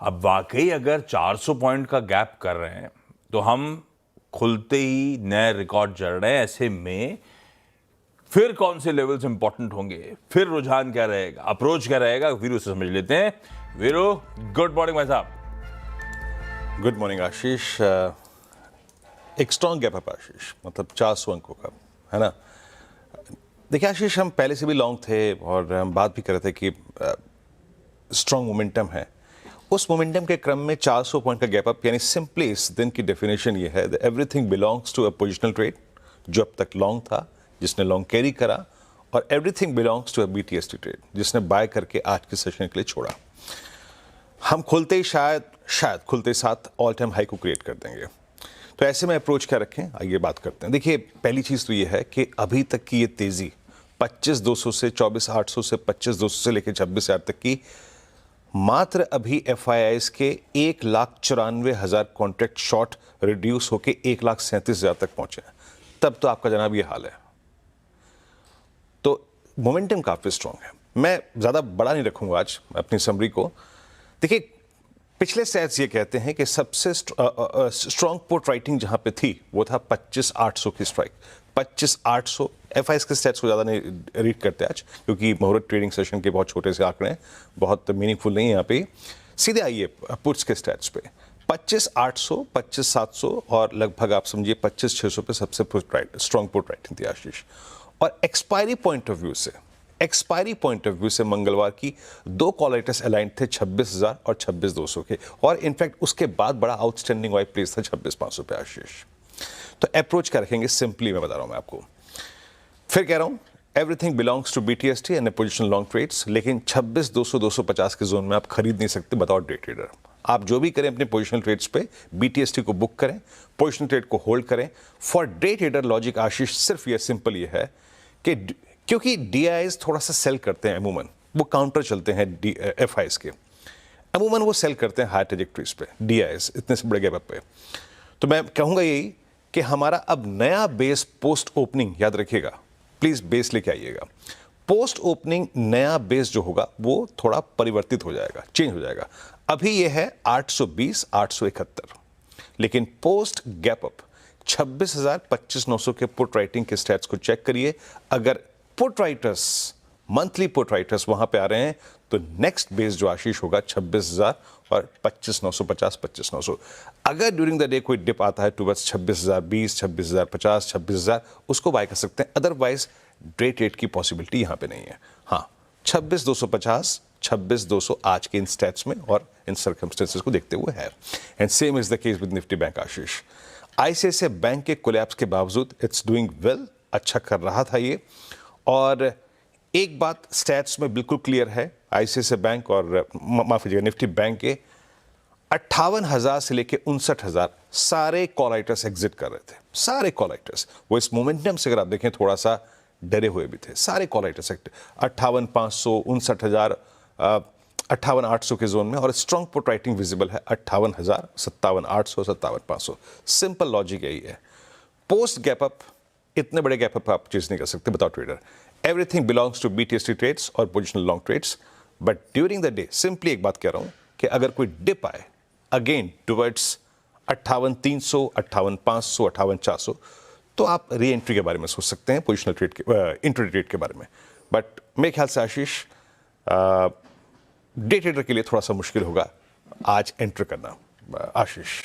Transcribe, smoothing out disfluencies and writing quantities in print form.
अब वाकई अगर 400 पॉइंट का गैप कर रहे हैं तो हम खुलते ही नए रिकॉर्ड जड़ रहे हैं। ऐसे में फिर कौन से लेवल्स इंपॉर्टेंट होंगे, फिर रुझान क्या रहेगा, अप्रोच क्या रहेगा, वीरू से समझ लेते हैं। वीरू, गुड मॉर्निंग भाई साहब। गुड मॉर्निंग आशीष। एक स्ट्रॉन्ग गैप है आशीष, मतलब 400 अंकों का, है ना। देखिए आशीष, हम पहले से भी लॉन्ग थे और हम बात भी कर रहे थे कि स्ट्रॉन्ग मोमेंटम है। उस मोमेंटम के क्रम में 400 पॉइंट का गैप अप, यानी सिंपली इस दिन की डेफिनेशन ये है, everything belongs to a positional trade जो अब तक लॉन्ग था, जिसने लॉन्ग कैरी करा, और everything belongs to a BTST trade जिसने बाय करके आज के सेशन के लिए छोड़ा। हम खुलते ही शायद खुलते ही साथ ऑल टाइम हाई को क्रिएट कर देंगे। तो ऐसे में अप्रोच क्या रखें, आइए बात करते हैं। देखिए, पहली चीज़ तो ये है कि अभी तक की ये तेज़ी 25,200 से 24,800 से 25,200 से लेकर 26,000 तक की, मात्र अभी एफआईआईज के 1,94,000 कॉन्ट्रैक्ट शॉर्ट रिड्यूस होकर 1,37,000 तक पहुंचे हैं। तब तो आपका जनाब ये हाल है। तो मोमेंटम काफ़ी स्ट्रांग है। मैं ज़्यादा बड़ा नहीं रखूंगा आज अपनी समरी को। देखिए, पिछले सेट्स ये कहते हैं कि सबसे स्ट्रांग पुट राइटिंग जहां पे थी वो था 25,800 की स्ट्राइक। 25,800 एफआईएस के सेट्स को ज़्यादा नहीं रीड करते आज, क्योंकि मुहूर्त ट्रेडिंग सेशन के बहुत छोटे से आंकड़े हैं, बहुत मीनिंगफुल नहीं है यहाँ पे। सीधे आइए पुट्स के स्टैट्स पे। 25,800, 25,700 और लगभग आप समझिए 25,600 पे सबसे स्ट्रांग पुट राइटिंग थी आशीष। और एक्सपायरी पॉइंट ऑफ व्यू से मंगलवार की दो कॉल राइटर्स अलाइंड थे 26,000 और 26,200 के, और इनफैक्ट उसके बाद बड़ा आउटस्टैंडिंग वाइट प्लेस था 26,500 पे आशीष। तो अप्रोच क्या रखेंगे, सिंपली मैं बता रहा हूं मैं आपको, फिर कह रहा हूं, everything belongs to BTST and positional long trades, लेकिन 26,200 250 के जोन में आप खरीद नहीं सकते विदाउट डे ट्रेडर। आप जो भी करें अपने पोजिशनल ट्रेड्स पे बीटीएसटी को बुक करें, पोजिशनल ट्रेड को होल्ड करें। फॉर डे ट्रेडर लॉजिक आशीष सिर्फ ये सिंपल ये है कि क्योंकि डीआईज थोड़ा सा सेल करते हैं, अमूमन वो काउंटर चलते हैं एफआईएस के, अमूमन वो सेल करते हैं हाई ट्रेजेक्टरीज पे डीआईज इतने से बड़े गैप पे। तो मैं कहूंगा यही कि हमारा अब नया बेस पोस्ट ओपनिंग, याद रखिएगा प्लीज, बेस लेके आइएगा। पोस्ट ओपनिंग नया बेस जो होगा वो थोड़ा परिवर्तित हो जाएगा, चेंज हो जाएगा। अभी ये है 820, 871, लेकिन पोस्ट गैप अप 26,000, 25,900 के पुट राइटिंग के स्टैट्स को चेक करिए। अगर put writers, monthly put writers वहां पे आ रहे हैं तो नेक्स्ट बेस जो आशीष होगा 26,000 और 25,950, 25,900। अगर ड्यूरिंग द डे कोई डिप आता है टुवर्ड्स 26,020, 26,050, 26,000, उसको बाय कर सकते हैं। अदरवाइज डे ट्रेड की पॉसिबिलिटी यहां पे नहीं है। हाँ, 26,250, 26,200 आज के इन स्टैट्स में और इन सर्कमस्टेंसेस को देखते हुए है। And same is the case with Nifty bank Ashish. ICICI bank के कोलैप्स के बावजूद इट्स डूइंग वेल, अच्छा कर रहा था ये। और एक बात स्टैट्स में बिल्कुल क्लियर है, आईसीआईसीआई बैंक और माफ कीजिएगा निफ्टी बैंक के 58,000 से लेकर 59,000 सारे कॉल राइटर्स एग्जिट कर रहे थे, सारे कॉल राइटर्स। वो इस मोमेंटम से अगर आप देखें थोड़ा सा डरे हुए भी थे, सारे कॉल राइटर्स 58,500, 59,000, 58,800 के जोन में, और स्ट्रॉन्ग पुट राइटिंग विजिबल है 58,000, 57,800, 57,500। सिंपल लॉजिक यही है। पोस्ट गैप अप इतने बड़े गैप अप आप चेज नहीं कर सकते बताओ trader. Everything belongs to BTST trades और positional long trades, but during the day simply एक बात कह रहा हूं कि अगर कोई डिप आए अगेन टुवर्ड्स 58,300, 58,500, 58,400, तो आप री एंट्री के बारे में सोच सकते हैं, पोजिशनल ट्रेड के, इंट्राडे ट्रेड के बारे में। बट मेरे ख्याल से आशीष डे ट्रेडर के लिए थोड़ा सा मुश्किल होगा आज एंटर करना आशीष।